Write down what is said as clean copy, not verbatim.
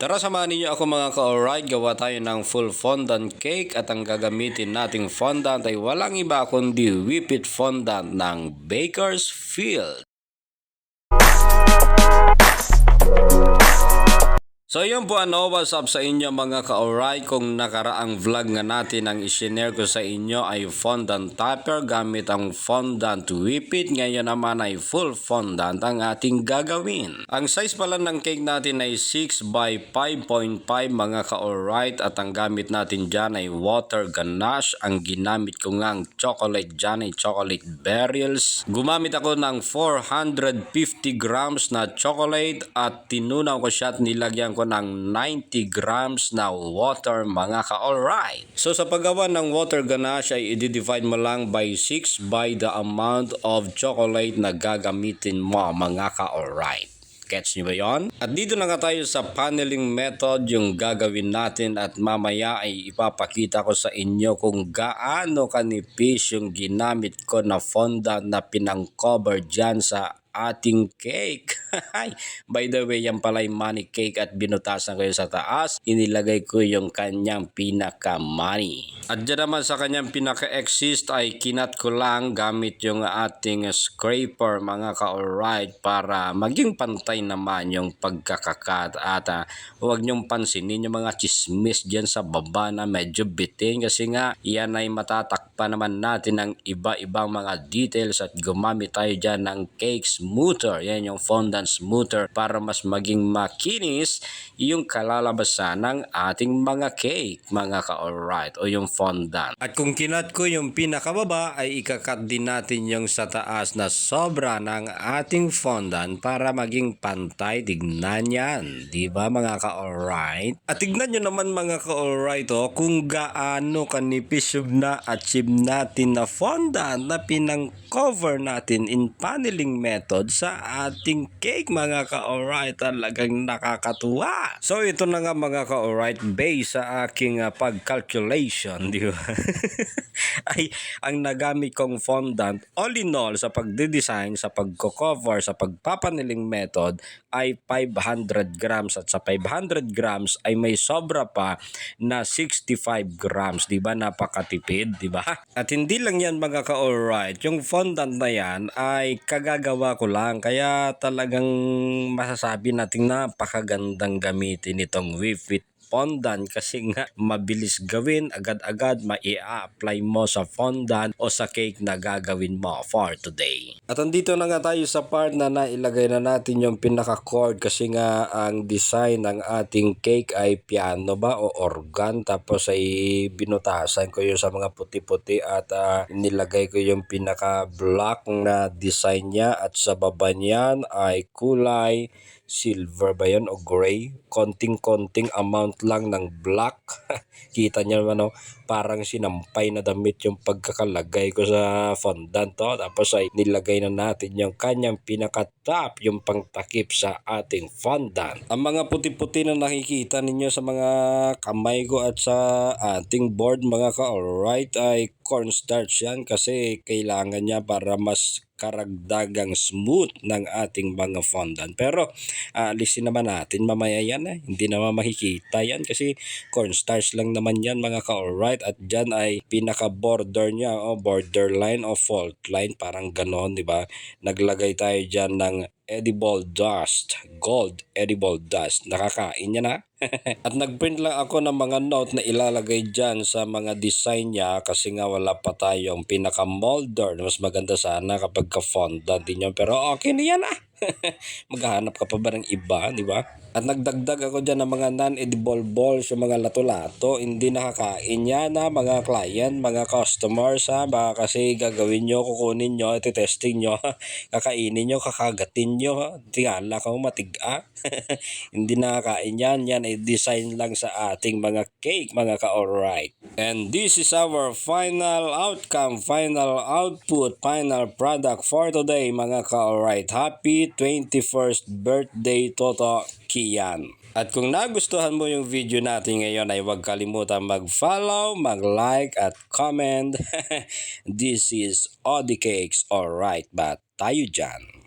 Tara samahan ninyo ako mga ka-alright, gawa tayo ng full fondant cake at ang gagamitin nating fondant ay walang iba kundi whipped fondant ng Bakersfield. So yun po, what's up sa inyo mga ka-alright. Kung nakaraang vlog nga natin ang isinare ko sa inyo ay fondant topper gamit ang fondant whipped. Ngayon naman ay full fondant ang ating gagawin. Ang size pala ng cake natin ay 6 by 5.5 mga ka-alright at ang gamit natin dyan ay water ganache. Ang ginamit ko nga ang chocolate dyan ay chocolate berries. Gumamit ako ng 450 grams na chocolate at tinunaw ko siya at nilagyan ko ng 90 grams na water mga ka-alright. So sa paggawa ng water ganache ay i-divide mo lang by 6 by the amount of chocolate na gagamitin mo mga ka-alright. Gets nyo ba yun? At dito na nga tayo sa paneling method yung gagawin natin at mamaya ay ipapakita ko sa inyo kung gaano kanipis yung ginamit ko na fondant na pinang-cover dyan sa ating cake. By the way, yan pala yung money cake at binutasan ko yun sa taas. Inilagay ko yung kanyang pinaka-money. At dyan naman sa kanyang pinaka-exist ay kinat ko lang gamit yung ating scraper mga ka-alright para maging pantay naman yung pagkakakat at huwag nyong pansinin yung mga chismis dyan sa baba na medyo bitin kasi nga yan ay matatakpan naman natin ng iba-ibang mga details at gumamit tayo dyan ng cake smoother. Yan yung fondant smoother para mas maging makinis yung kalalabasan ng ating mga cake mga ka-alright o yung fondant. At kung kinat ko yung pinakababa ay ikakat din natin yung sa taas na sobra ng ating fondant para maging pantay. Tignan yan, di ba mga ka-alright? At tignan nyo naman mga ka-alright kung gaano kanipis yung na-achieve natin na fondant na pinang-cover natin in paneling method sa ating cake mga ka-alright. Talagang nakakatuwa. So ito na nga mga ka-alright, based sa aking pag-calculation, di ba? Ay ang nagamit kong fondant all in all sa pagde-design, sa pagko-cover, sa pagpapaneling method ay 500 grams at sa 500 grams ay may sobra pa na 65 grams, di ba? Napakatipid, di ba? At hindi lang yan mga ka-alright, yung fondant na yan ay kagagawa ko lang kaya talagang masasabi natin napakagandang gamitin itong whipped fondant kasi nga mabilis gawin, agad-agad mai-apply mo sa fondant o sa cake na gagawin mo for today. At andito na nga tayo sa part na nailagay na natin yung pinaka-cord kasi nga ang design ng ating cake ay piano ba o organ, tapos ay binutasan ko yung sa mga puti-puti at nilagay ko yung pinaka-black na design niya at sa baba niyan ay kulay silver ba yun o gray, konting-konting amount lang ng black. Kita niyo naman parang sinampay na damit yung pagkakalagay ko sa fondant tapos ay nilagay na natin yung kanyang pinaka-top, yung pangtakip sa ating fondant. Ang mga puti-puti na nakikita ninyo sa mga kamay ko at sa ating board mga ka-alright ay cornstarch yan kasi kailangan niya para mas karagdagang smooth ng ating mga fondant. Pero alisin naman natin mamaya yan hindi naman makikita yan kasi cornstarch lang naman yan mga ka-alright at dyan ay pinaka border niya borderline o fault line, parang ganon, di ba? Naglagay tayo dyan ng edible dust, gold edible dust. Nakakain niya na. At nagprint lang ako ng mga note na ilalagay dyan sa mga design niya kasi nga wala pa tayong pinaka-molder. Mas maganda sana kapag ka-fondant din yun. Pero okay na yan maghahanap ka pa ba ng iba, di ba? At nagdagdag ako dyan ng mga non-edible balls, yung mga lato-lato. Hindi nakakain yan mga client, mga customers baka kasi gagawin nyo, kukunin nyo, iti-testing nyo, kakainin nyo, kakagatin nyo, tingala ka matiga. Hindi nakakain yan. Yan ay design lang sa ating mga cake mga ka-alright. And this is our final outcome, final output, final product for today mga ka-alright. Happy 21st birthday Toto Kian. At kung nagustuhan mo yung video natin ngayon ay huwag kalimutan mag-follow, mag-like at comment. This is Odi Cakes, alright, but tayo dyan.